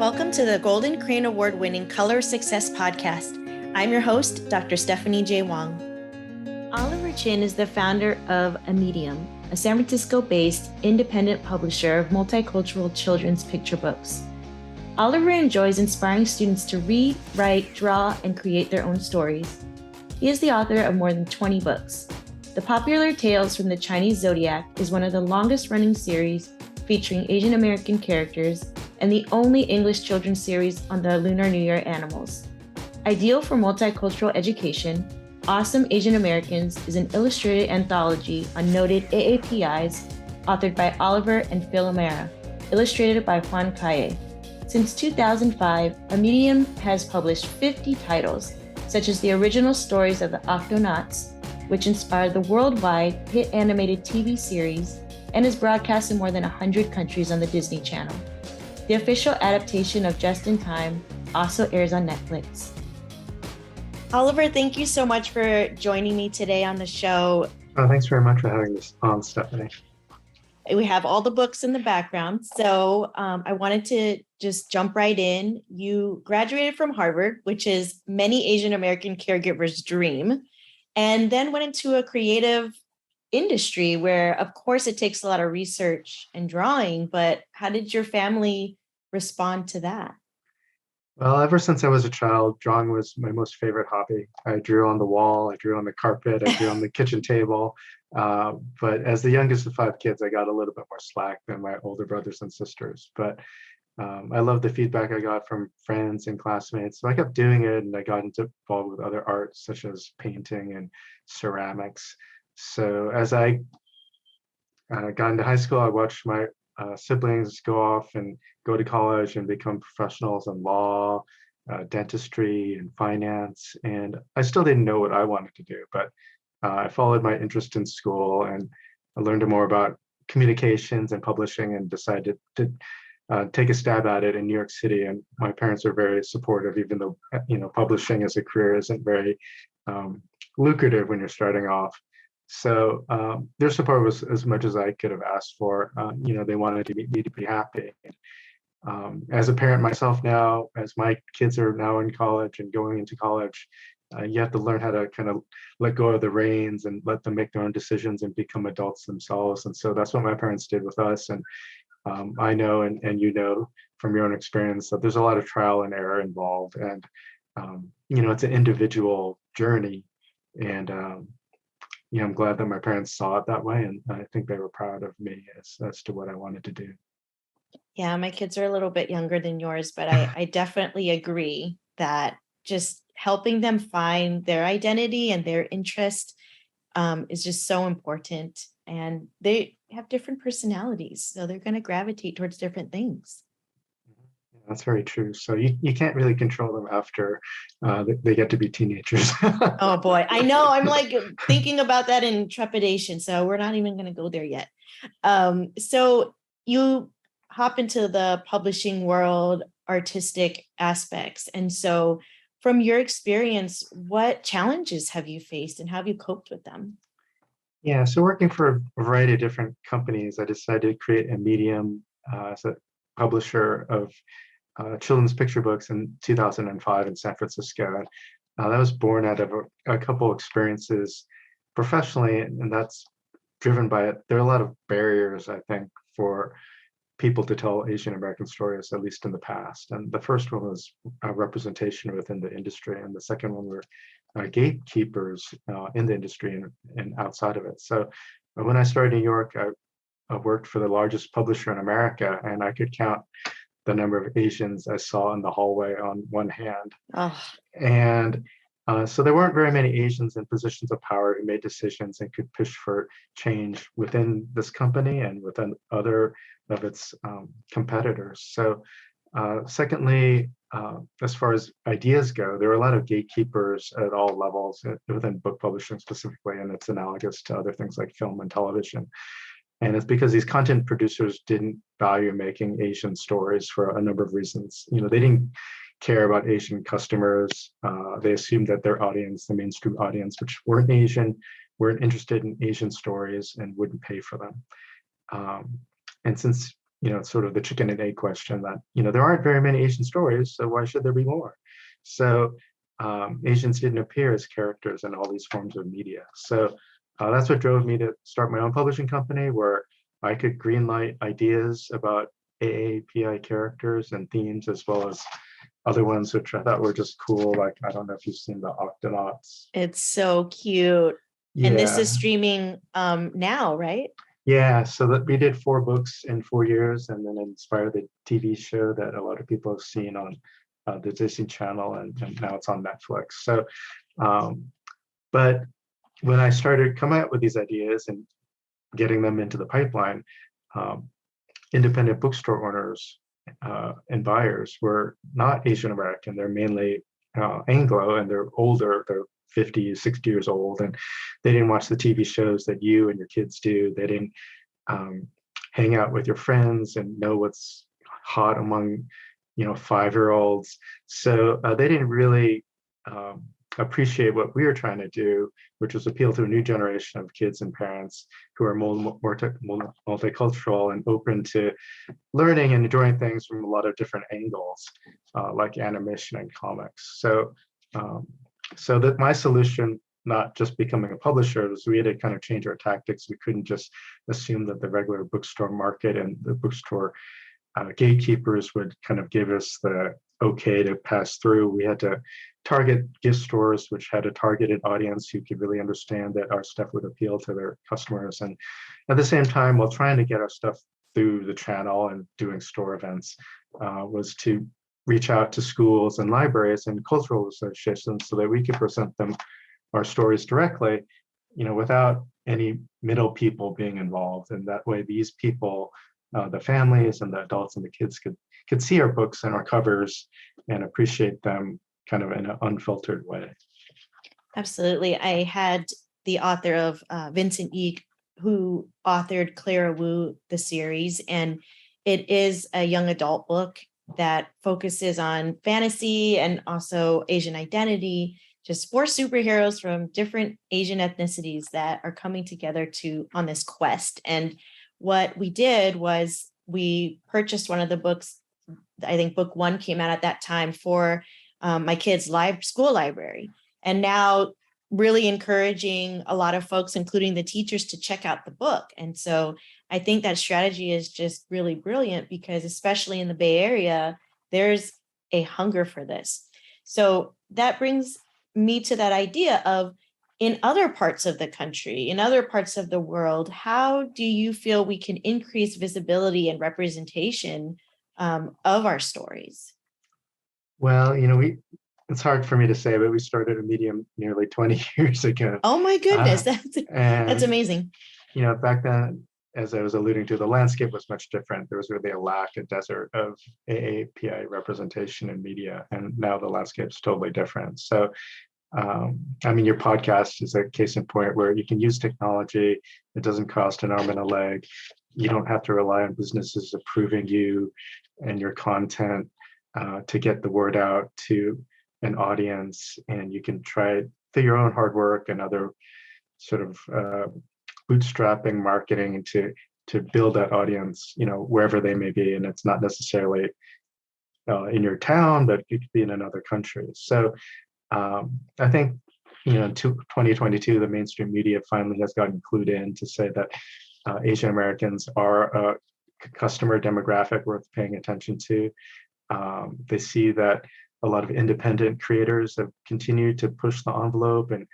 Welcome to the Golden Crane Award-winning Color Success Podcast. I'm your host, Dr. Stephanie J. Wong. Oliver Chin is the founder of Immedium, a San Francisco-based independent publisher of multicultural children's picture books. Oliver enjoys inspiring students to read, write, draw, and create their own stories. He is the author of more than 20 books. The popular Tales from the Chinese Zodiac is one of the longest-running series featuring Asian American characters and the only English children's series on the Lunar New Year animals. Ideal for multicultural education, Awesome Asian Americans is an illustrated anthology on noted AAPIs authored by Oliver and Phil Amara, illustrated by Juan Calle. Since 2005, Immedium has published 50 titles, such as the original stories of the Octonauts, which inspired the worldwide hit animated TV series and is broadcast in more than 100 countries on the Disney Channel. The official adaptation of Just in Time also airs on Netflix. Oliver, thank you so much for joining me today on the show. Oh, thanks very much for having this on, Stephanie. We have all the books in the background, so I wanted to just jump right in. You graduated from Harvard, which is many Asian American caregivers' dream, and then went into a creative industry where, of course, it takes a lot of research and drawing, but how did your family respond to that? Well, ever since I was a child, drawing was my most favorite hobby. I drew on the wall, I drew on the carpet, I drew on the kitchen table. But as the youngest of 5 kids, I got a little bit more slack than my older brothers and sisters. But I loved the feedback I got from friends and classmates. So I kept doing it, and I got involved with other arts such as painting and ceramics. So as I got into high school, I watched my siblings go off and go to college and become professionals in law, dentistry, and finance. And I still didn't know what I wanted to do, but I followed my interest in school, and I learned more about communications and publishing, and decided to take a stab at it in New York City. And my parents are very supportive, even though publishing as a career isn't very lucrative when you're starting off. So their support was as much as I could have asked for. They wanted me to be happy. As a parent myself now, as my kids are now in college and going into college, you have to learn how to kind of let go of the reins and let them make their own decisions and become adults themselves. And so that's what my parents did with us. And I know, and you know from your own experience, that there's a lot of trial and error involved. And, it's an individual journey. And I'm glad that my parents saw it that way, and I think they were proud of me as to what I wanted to do. Yeah, my kids are a little bit younger than yours, but I definitely agree that just helping them find their identity and their interest is just so important. And they have different personalities, so they're going to gravitate towards different things. That's very true. So you can't really control them after they get to be teenagers. Oh boy, I know. I'm like thinking about that in trepidation. So we're not even going to go there yet. So you hop into the publishing world, artistic aspects. And so from your experience, what challenges have you faced and how have you coped with them? Yeah, so working for a variety of different companies, I decided to create Immedium as a publisher of children's picture books in 2005 in San Francisco. That was born out of a couple experiences professionally, and that's driven by it. There are a lot of barriers, I think, for people to tell Asian American stories, at least in the past. And the first one was representation within the industry, and the second one were gatekeepers in the industry and outside of it. So when I started in New York, I worked for the largest publisher in America, and I could count the number of Asians I saw in the hallway on one hand. Oh. And so there weren't very many Asians in positions of power who made decisions and could push for change within this company and within other of its competitors. So secondly, as far as ideas go, there are a lot of gatekeepers at all levels within book publishing specifically, and it's analogous to other things like film and television. And it's because these content producers didn't value making Asian stories for a number of reasons. They didn't care about Asian customers. They assumed that their audience, the mainstream audience, which weren't Asian, weren't interested in Asian stories and wouldn't pay for them. And since sort of the chicken and egg question that, there aren't very many Asian stories, so why should there be more? So Asians didn't appear as characters in all these forms of media. So that's what drove me to start my own publishing company, where I could greenlight ideas about AAPI characters and themes, as well as other ones which I thought were just cool. Like, I don't know if you've seen the Octonauts. It's so cute. And this is streaming now, right? Yeah, so that we did 4 books in 4 years, and then it inspired the TV show that a lot of people have seen on the Disney Channel, and now it's on Netflix. So, but when I started coming up with these ideas and getting them into the pipeline, independent bookstore owners and buyers were not Asian American. They're mainly Anglo, and they're older. They're 50, 60 years old, and they didn't watch the TV shows that you and your kids do. They didn't hang out with your friends and know what's hot among 5-year-olds. So they didn't really appreciate what we were trying to do, which was appeal to a new generation of kids and parents who are more multicultural and open to learning and enjoying things from a lot of different angles, like animation and comics. So that my solution, not just becoming a publisher, was we had to kind of change our tactics. We couldn't just assume that the regular bookstore market and the bookstore gatekeepers would kind of give us the okay to pass through. We had to target gift stores, which had a targeted audience who could really understand that our stuff would appeal to their customers. And at the same time, while trying to get our stuff through the channel and doing store events, was to reach out to schools and libraries and cultural associations so that we could present them our stories directly, without any middle people being involved. And that way, these people, the families and the adults and the kids could see our books and our covers and appreciate them kind of in an unfiltered way. Absolutely. I had the author of Vincent Eek, who authored Clara Wu, the series, and it is a young adult book that focuses on fantasy and also Asian identity, just 4 superheroes from different Asian ethnicities that are coming together on this quest. And what we did was we purchased one of the books. I think book 1 came out at that time for my kids' school library. And now really encouraging a lot of folks, including the teachers, to check out the book. And so I think that strategy is just really brilliant, because especially in the Bay Area, there's a hunger for this. So that brings me to that idea of, in other parts of the country, in other parts of the world, how do you feel we can increase visibility and representation of our stories? Well, it's hard for me to say, but we started Immedium nearly 20 years ago. Oh my goodness, that's amazing. Back then, as I was alluding to, the landscape was much different. There was really a lack, a desert of AAPI representation in media, and now the landscape's totally different. So, your podcast is a case in point where you can use technology. It doesn't cost an arm and a leg. You don't have to rely on businesses approving you and your content to get the word out to an audience, and you can try it through your own hard work and other sort of bootstrapping marketing to build that audience, wherever they may be. And it's not necessarily in your town, but it could be in another country. So I think, in 2022, the mainstream media finally has gotten clued in to say that Asian Americans are a customer demographic worth paying attention to. They see that a lot of independent creators have continued to push the envelope and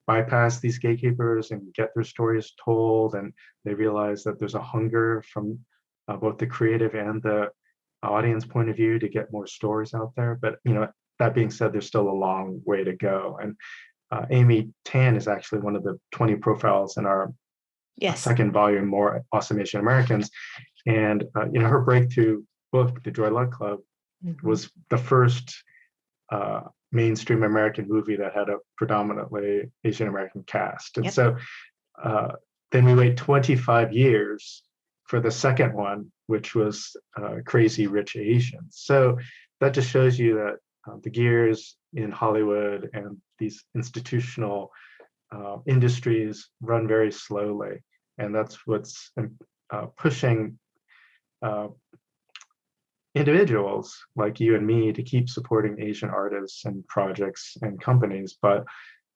bypass these gatekeepers and get their stories told. And they realize that there's a hunger from both the creative and the audience point of view to get more stories out there. But, that being said, there's still a long way to go. And Amy Tan is actually one of the 20 profiles in our second volume, More Awesome Asian Americans. And, her breakthrough book, The Joy Luck Club, was the first mainstream American movie that had a predominantly Asian American cast. And so then we wait 25 years for the second one, which was Crazy Rich Asians. So that just shows you that the gears in Hollywood and these institutional industries run very slowly. And that's what's pushing uh, individuals like you and me to keep supporting Asian artists and projects and companies, but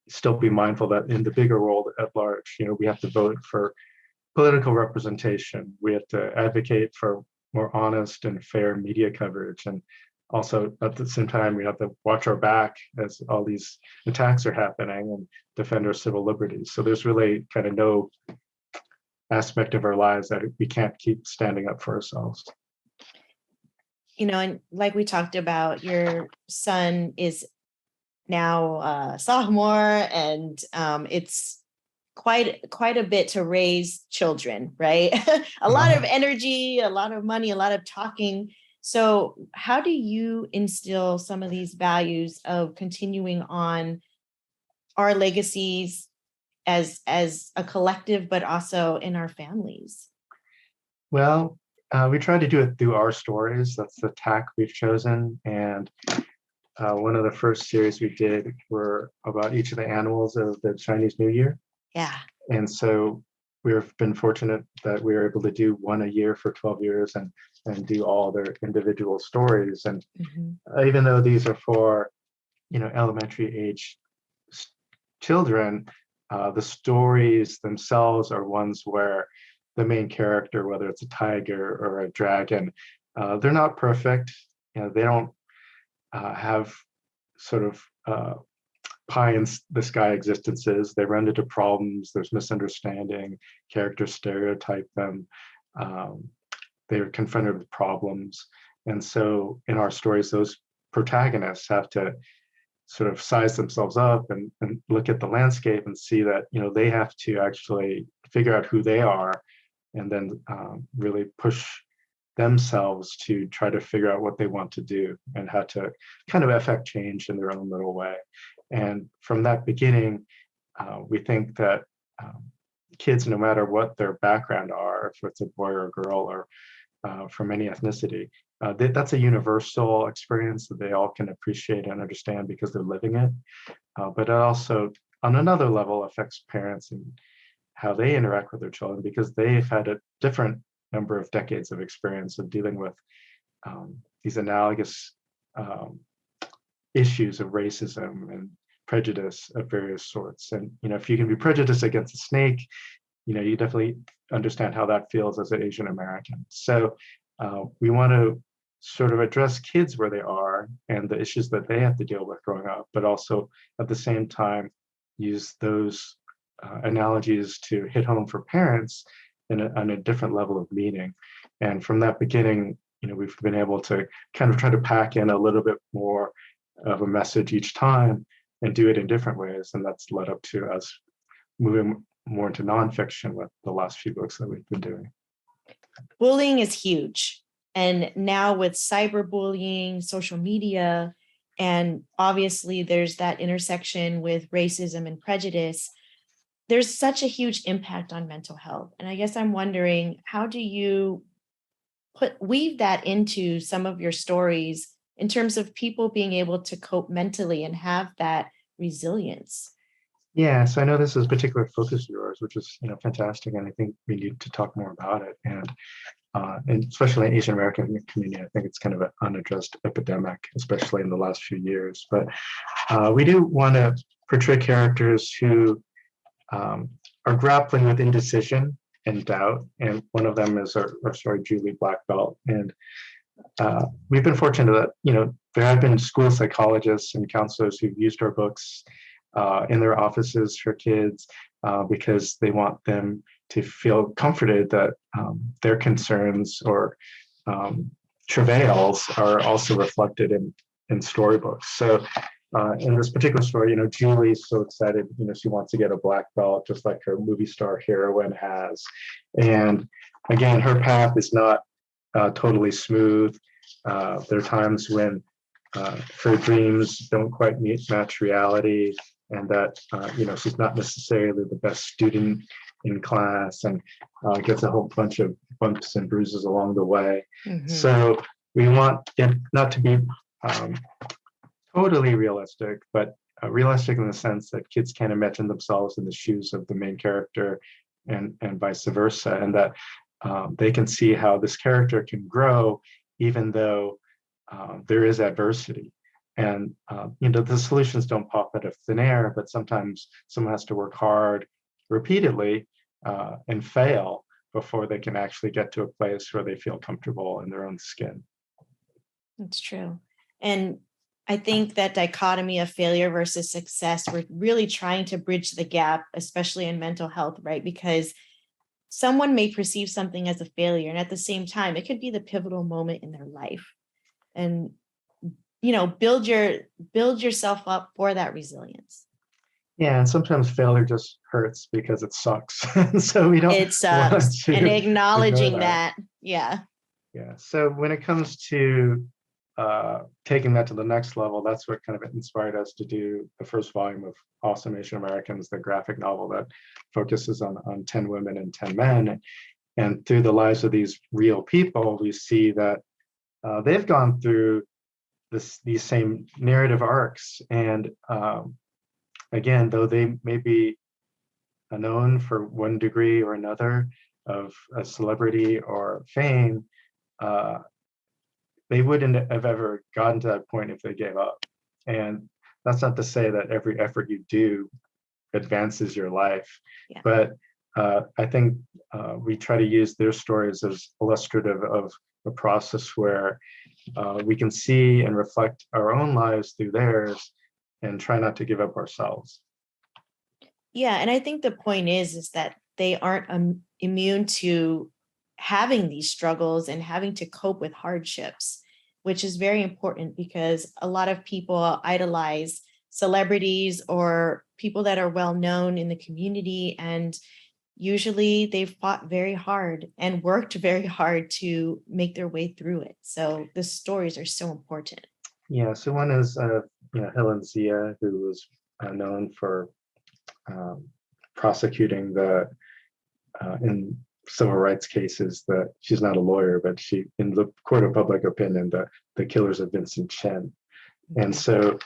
still be mindful that in the bigger world at large, we have to vote for political representation. We have to advocate for more honest and fair media coverage. And also at the same time, we have to watch our back as all these attacks are happening and defend our civil liberties. So there's really kind of no aspect of our lives that we can't keep standing up for ourselves. And like we talked about, your son is now a sophomore, and it's quite a bit to raise children, right? A lot of energy, a lot of money, a lot of talking. So how do you instill some of these values of continuing on our legacies as a collective, but also in our families? Well, we try to do it through our stories. That's the tack we've chosen. And one of the first series we did were about each of the animals of the Chinese New Year. Yeah. And so we've been fortunate that we were able to do one a year for 12 years and do all their individual stories. And even though these are for, elementary age children, the stories themselves are ones where the main character, whether it's a tiger or a dragon, they're not perfect. They don't have sort of pie in the sky existences. They run into problems. There's misunderstanding. Characters stereotype them. They're confronted with problems. And so in our stories, those protagonists have to sort of size themselves up and look at the landscape and see that, they have to actually figure out who they are and then really push themselves to try to figure out what they want to do and how to kind of affect change in their own little way. And from that beginning, we think that kids, no matter what their background are, if it's a boy or a girl or from any ethnicity, that's a universal experience that they all can appreciate and understand because they're living it. But it also, on another level, affects parents and how they interact with their children because they've had a different number of decades of experience of dealing with these analogous issues of racism and prejudice of various sorts. And if you can be prejudiced against a snake, you definitely understand how that feels as an Asian American. So we want to sort of address kids where they are and the issues that they have to deal with growing up, but also at the same time use those analogies to hit home for parents on a different level of meaning. And from that beginning, we've been able to kind of try to pack in a little bit more of a message each time and do it in different ways. And that's led up to us moving more into nonfiction with the last few books that we've been doing. Bullying is huge. And now with cyberbullying, social media, and obviously there's that intersection with racism and prejudice, there's such a huge impact on mental health. And I guess I'm wondering, how do you weave that into some of your stories in terms of people being able to cope mentally and have that resilience? Yeah, so I know this is a particular focus of yours, which is fantastic, and I think we need to talk more about it. And especially in the Asian American community, I think it's kind of an unaddressed epidemic, especially in the last few years. But we do want to portray characters who are grappling with indecision and doubt. And one of them is our story, Julie Black Belt. And we've been fortunate that, there have been school psychologists and counselors who've used our books in their offices for kids because they want them to feel comforted that their concerns or travails are also reflected in storybooks. So in this particular story, Julie's so excited, she wants to get a black belt just like her movie star heroine has. And again, her path is not totally smooth. There are times when her dreams don't quite match reality, and that she's not necessarily the best student in class, and gets a whole bunch of bumps and bruises along the way. So we want it not to be totally realistic, but realistic in the sense that kids can imagine themselves in the shoes of the main character and vice versa, and that they can see how this character can grow even though there is adversity. And the solutions don't pop out of thin air, but sometimes someone has to work hard repeatedly and fail before they can actually get to a place where they feel comfortable in their own skin. That's true. And I think that dichotomy of failure versus success, we're really trying to bridge the gap, especially in mental health, right? Because someone may perceive something as a failure, and at the same time, it could be the pivotal moment in their life. And build yourself up for that resilience. Yeah, and sometimes failure just hurts because it sucks. So we don't It sucks. want to And acknowledging ignore that. Yeah. Yeah. So when it comes to taking that to the next level, that's what kind of inspired us to do the first volume of Awesome Asian Americans, the graphic novel that focuses on 10 women and 10 men. And through the lives of these real people, we see that they've gone through these same narrative arcs. And again, though they may be known for one degree or another of a celebrity or fame, they wouldn't have ever gotten to that point if they gave up. And that's not to say that every effort you do advances your life, but I think we try to use their stories as illustrative of a process where we can see and reflect our own lives through theirs and try not to give up ourselves. Yeah, and I think the point is that they aren't immune to having these struggles and having to cope with hardships, which is very important because a lot of people idolize celebrities or people that are well known in the community, and usually they've fought very hard and worked very hard to make their way through it. So the stories are so important. Yeah, so one is Helen Zia, who was known for prosecuting the in civil rights cases, that she's not a lawyer, but she, in the court of public opinion, the killers of Vincent Chen. And so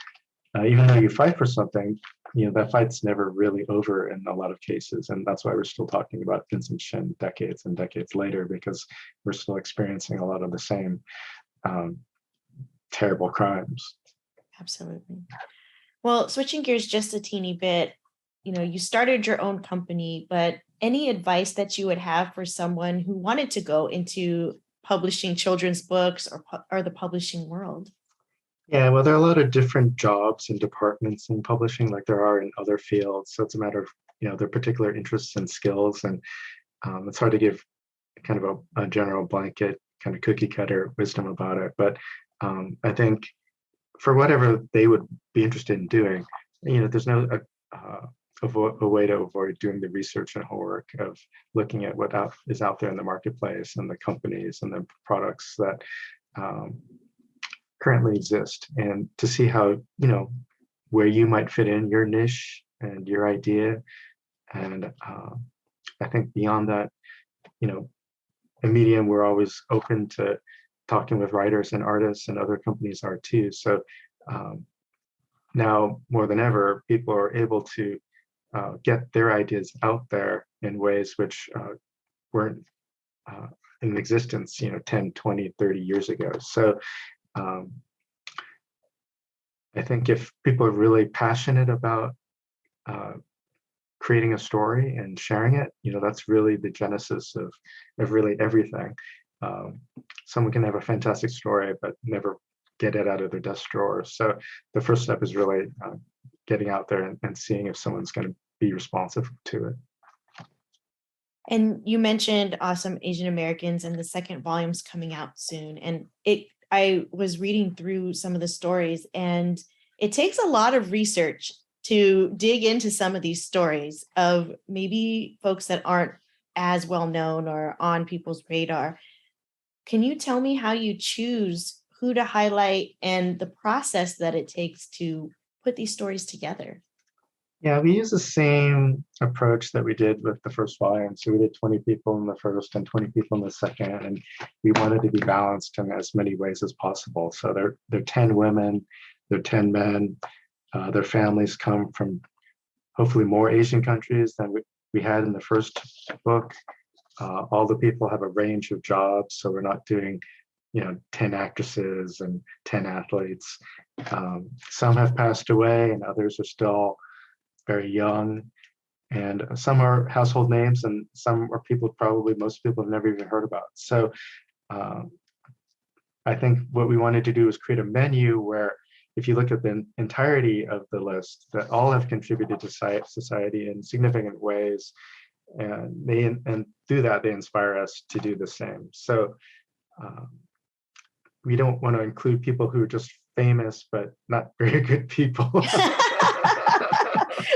even though you fight for something, that fight's never really over in a lot of cases. And that's why we're still talking about Vincent Chen decades and decades later, because we're still experiencing a lot of the same terrible crimes. Absolutely. Well, switching gears just a teeny bit, you started your own company, but any advice that you would have for someone who wanted to go into publishing children's books or the publishing world? Yeah, well, there are a lot of different jobs and departments in publishing, like there are in other fields. So it's a matter of, their particular interests and skills. And it's hard to give kind of a general blanket kind of cookie cutter wisdom about it. But I think for whatever they would be interested in doing, there's no a way to avoid doing the research and homework of looking at what is out there in the marketplace and the companies and the products that currently exist, and to see how, where you might fit in your niche and your idea. And I think beyond that, Immedium, we're always open to talking with writers and artists, and other companies are too. So now more than ever, people are able to get their ideas out there in ways which weren't in existence, 10, 20, 30 years ago. So I think if people are really passionate about creating a story and sharing it, that's really the genesis of really everything. Someone can have a fantastic story, but never get it out of their desk drawer. So the first step is really getting out there and seeing if someone's going to be responsive to it. And you mentioned Awesome Asian Americans, and the second volume's coming out soon. And I was reading through some of the stories, and it takes a lot of research to dig into some of these stories of maybe folks that aren't as well known or on people's radar. Can you tell me how you choose who to highlight and the process that it takes to put these stories together? Yeah, we use the same approach that we did with the first volume. So we did 20 people in the first and 20 people in the second, and we wanted to be balanced in as many ways as possible. So they're 10 women, they're 10 men. Their families come from hopefully more Asian countries than we had in the first book. All the people have a range of jobs, so we're not doing 10 actresses and 10 athletes. Some have passed away and others are still very young. And some are household names and some are people probably most people have never even heard about. So I think what we wanted to do is create a menu where if you look at the entirety of the list, that all have contributed to society in significant ways. And through that, they inspire us to do the same. So we don't want to include people who are just famous, but not very good people.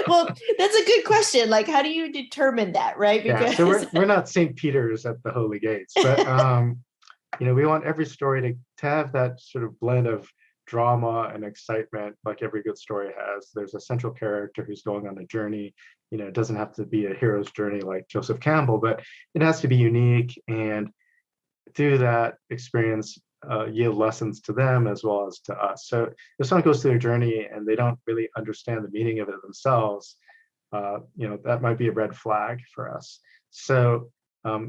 Well, that's a good question. Like, how do you determine that, right? Because yeah, so we're not St. Peter's at the Holy Gates, but we want every story to have that sort of blend of drama and excitement, like every good story has. There's a central character who's going on a journey. It doesn't have to be a hero's journey like Joseph Campbell, but it has to be unique. And through that experience, yield lessons to them as well as to us. So if someone goes through their journey and they don't really understand the meaning of it themselves, that might be a red flag for us. So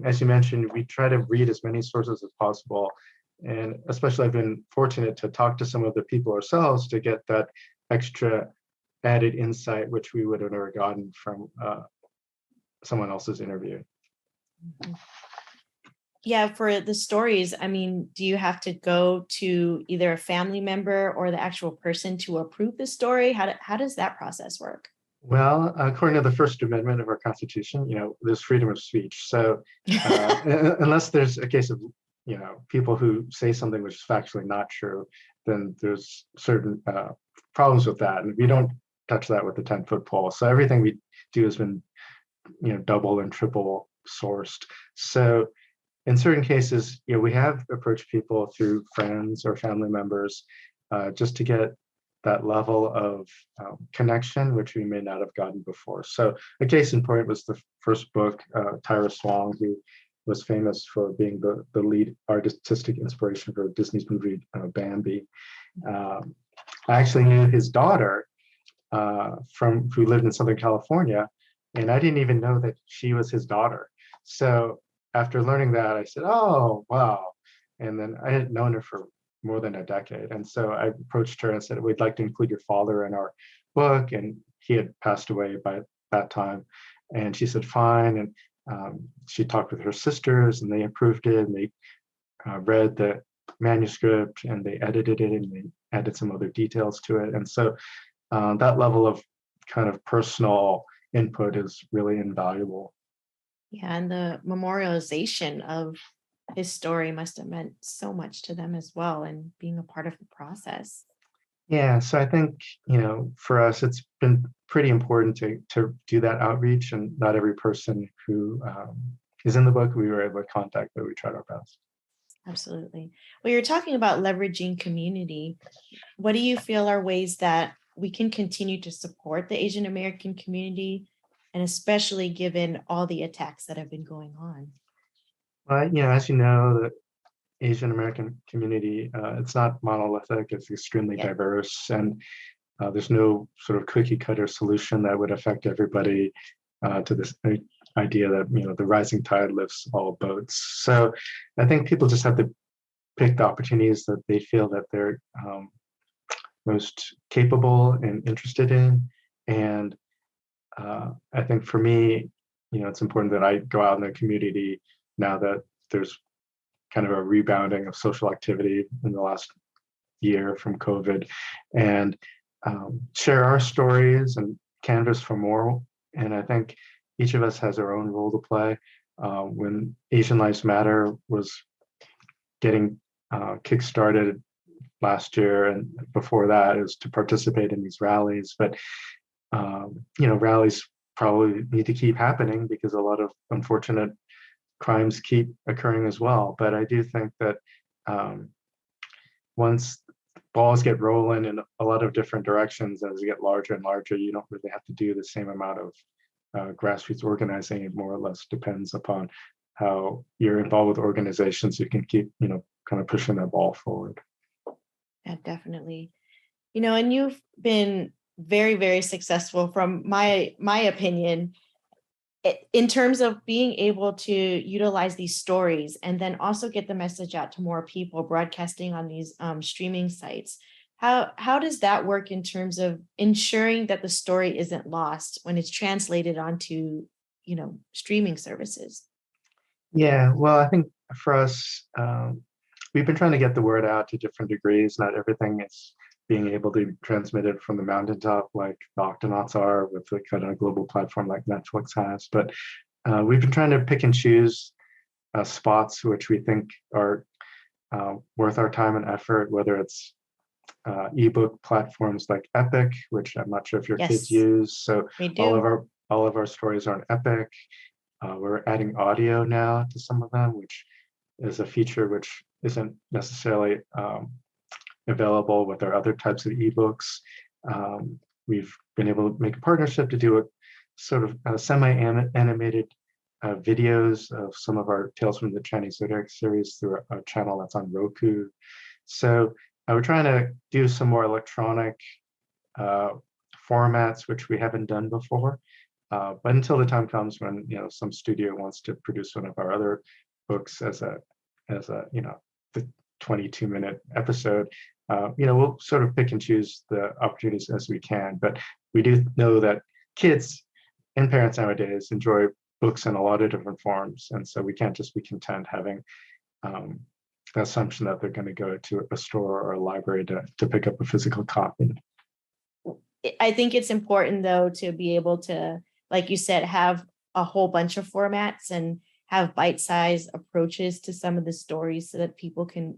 as you mentioned, we try to read as many sources as possible. And especially I've been fortunate to talk to some of the people ourselves to get that extra added insight, which we would have never gotten from someone else's interview. Mm-hmm. Yeah, for the stories, I mean, do you have to go to either a family member or the actual person to approve the story? How does that process work? Well, according to the First Amendment of our Constitution, there's freedom of speech. So unless there's a case of, people who say something which is factually not true, then there's certain problems with that. And we don't touch that with the 10-foot pole. So everything we do has been, double and triple sourced. So in certain cases, we have approached people through friends or family members just to get that level of connection, which we may not have gotten before. So a case in point was the first book, Tyra Swong, who was famous for being the lead artistic inspiration for Disney's movie Bambi. I actually knew his daughter who lived in Southern California, and I didn't even know that she was his daughter. So after learning that, I said, oh, wow. And then I had known her for more than a decade. And so I approached her and said, we'd like to include your father in our book. And he had passed away by that time. And she said, fine. And she talked with her sisters and they approved it. And they read the manuscript and they edited it and they added some other details to it. And so that level of kind of personal input is really invaluable. Yeah, and the memorialization of his story must have meant so much to them as well, and being a part of the process. Yeah, so I think, for us, it's been pretty important to do that outreach, and not every person who is in the book we were able to contact, but we tried our best. Absolutely. Well, you're talking about leveraging community. What do you feel are ways that we can continue to support the Asian American community, and especially given all the attacks that have been going on? As you know, the Asian American community, it's not monolithic, it's extremely diverse, and there's no sort of cookie cutter solution that would affect everybody to this idea that, the rising tide lifts all boats. So I think people just have to pick the opportunities that they feel that they're most capable and interested in. And I think for me, it's important that I go out in the community now that there's kind of a rebounding of social activity in the last year from COVID, and share our stories and canvas for more. And I think each of us has our own role to play. When Asian Lives Matter was getting kickstarted last year, and before that is to participate in these rallies. But rallies probably need to keep happening because a lot of unfortunate crimes keep occurring as well. But I do think that once balls get rolling in a lot of different directions, as you get larger and larger, you don't really have to do the same amount of grassroots organizing. It more or less depends upon how you're involved with organizations. You can keep, kind of pushing that ball forward. Yeah, definitely. And you've been very, very successful from my opinion in terms of being able to utilize these stories and then also get the message out to more people, broadcasting on these streaming sites, how does that work in terms of ensuring that the story isn't lost when it's translated onto, streaming services? Yeah, well, I think for us, we've been trying to get the word out to different degrees. Not everything is being able to be transmitted from the mountaintop like the Octonauts are with the kind of global platform like Netflix has. But we've been trying to pick and choose spots which we think are worth our time and effort, whether it's ebook platforms like Epic, which I'm not sure if your kids Yes, use. So we all of do. our stories are on Epic. We're adding audio now to some of them, which is a feature which isn't necessarily available with our other types of ebooks. We've been able to make a partnership to do a sort of semi-animated videos of some of our Tales from the Chinese Zodiac series through a channel that's on Roku. So we're trying to do some more electronic formats, which we haven't done before. But until the time comes when some studio wants to produce one of our other books as a the 22-minute episode, we'll sort of pick and choose the opportunities as we can. But we do know that kids and parents nowadays enjoy books in a lot of different forms, and so we can't just be content having the assumption that they're going to go to a store or a library to pick up a physical copy. I think it's important though to be able to, like you said, have a whole bunch of formats and have bite-sized approaches to some of the stories so that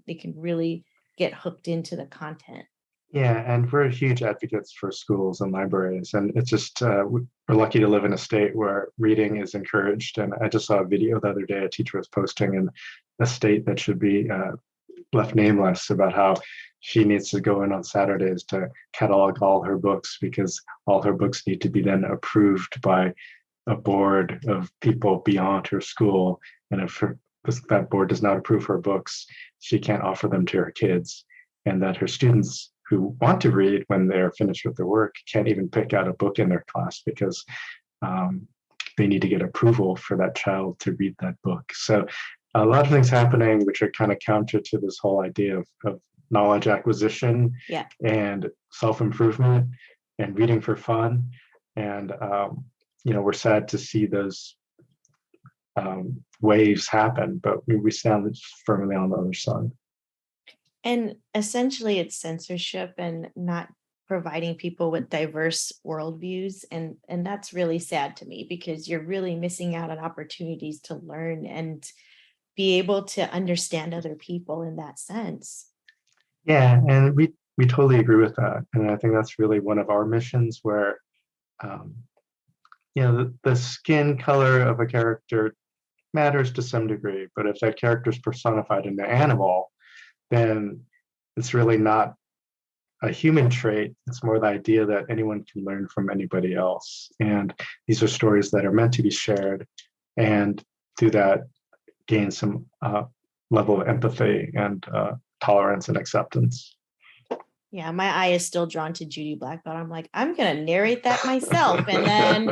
they can really get hooked into the content. Yeah, and we're huge advocates for schools and libraries, and it's just we're lucky to live in a state where reading is encouraged. And I just saw a video the other day a teacher was posting in a state that should be left nameless about how she needs to go in on Saturdays to catalog all her books because all her books need to be then approved by a board of people beyond her school. And if that board does not approve her books, she can't offer them to her kids. And that her students who want to read when they're finished with their work can't even pick out a book in their class because they need to get approval for that child to read that book. So a lot of things happening which are kind of counter to this whole idea of knowledge acquisition and self-improvement and reading for fun. And we're sad to see those waves happen, but we stand firmly on the other side. And essentially it's censorship and not providing people with diverse worldviews. And that's really sad to me because you're really missing out on opportunities to learn and be able to understand other people in that sense. Yeah, and we totally agree with that. And I think that's really one of our missions where the skin color of a character matters to some degree, but if that character is personified in an animal, then it's really not a human trait. It's more the idea that anyone can learn from anybody else. And these are stories that are meant to be shared, and through that, gain some level of empathy and tolerance and acceptance. Yeah, my eye is still drawn to Judy Black, but I'm like, I'm going to narrate that myself. And then,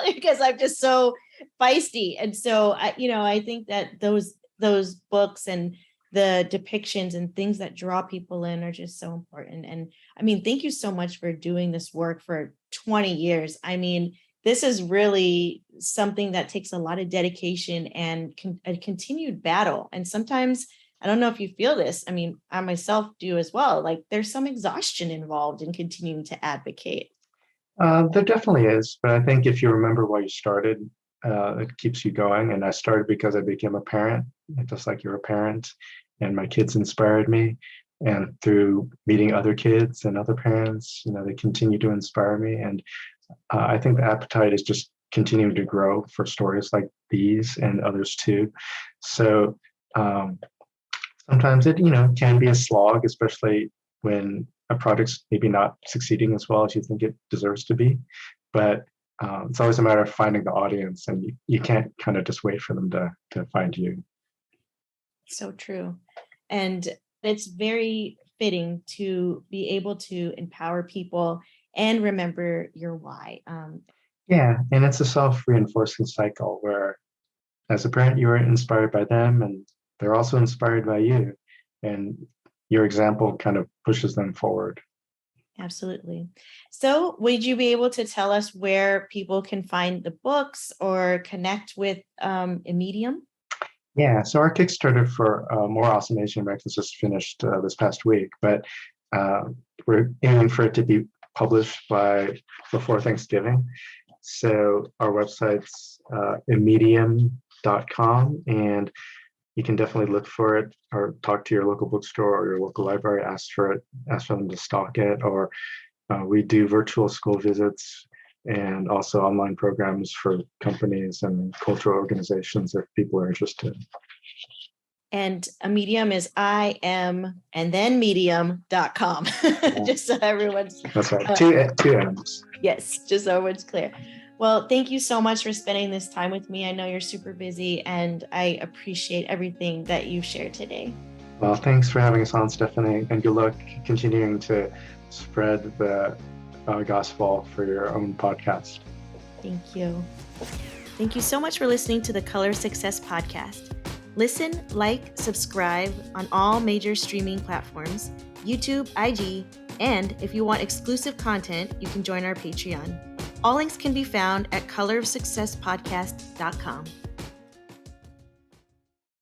because I'm just so feisty. And so, I think that those books and the depictions and things that draw people in are just so important. And I mean, thank you so much for doing this work for 20 years. I mean, this is really something that takes a lot of dedication and a continued battle. And sometimes, I don't know if you feel this. I mean, I myself do as well. Like there's some exhaustion involved in continuing to advocate. There definitely is, but I think if you remember why you started, it keeps you going. And I started because I became a parent, just like you're a parent, and my kids inspired me. And through meeting other kids and other parents, they continue to inspire me. And I think the appetite is just continuing to grow for stories like these and others too. So sometimes it, can be a slog, especially when a project's maybe not succeeding as well as you think it deserves to be. But it's always a matter of finding the audience, and you can't kind of just wait for them to find you. So true. And it's very fitting to be able to empower people and remember your why. Yeah, and it's a self-reinforcing cycle where as a parent, you are inspired by them and they're also inspired by you. And your example kind of pushes them forward. Absolutely. So, would you be able to tell us where people can find the books or connect with Immedium? Yeah, so our Kickstarter for More Awesome Asian Americans just finished this past week, but uh, we're aiming for it to be published before Thanksgiving. So our website's Immedium.com, and you can definitely look for it or talk to your local bookstore or your local library, ask for it, ask for them to stock it, or we do virtual school visits and also online programs for companies and cultural organizations if people are interested. And a medium is IM and then medium.com. Just so everyone's That's right. Two M's. Yes, just so everyone's clear. Well, thank you so much for spending this time with me. I know you're super busy and I appreciate everything that you've shared today. Well, thanks for having us on, Stephanie, and good luck continuing to spread the gospel for your own podcast. Thank you. Thank you so much for listening to the Color Success Podcast. Listen, like, subscribe on all major streaming platforms, YouTube, IG, and if you want exclusive content, you can join our Patreon. All links can be found at colorofsuccesspodcast.com.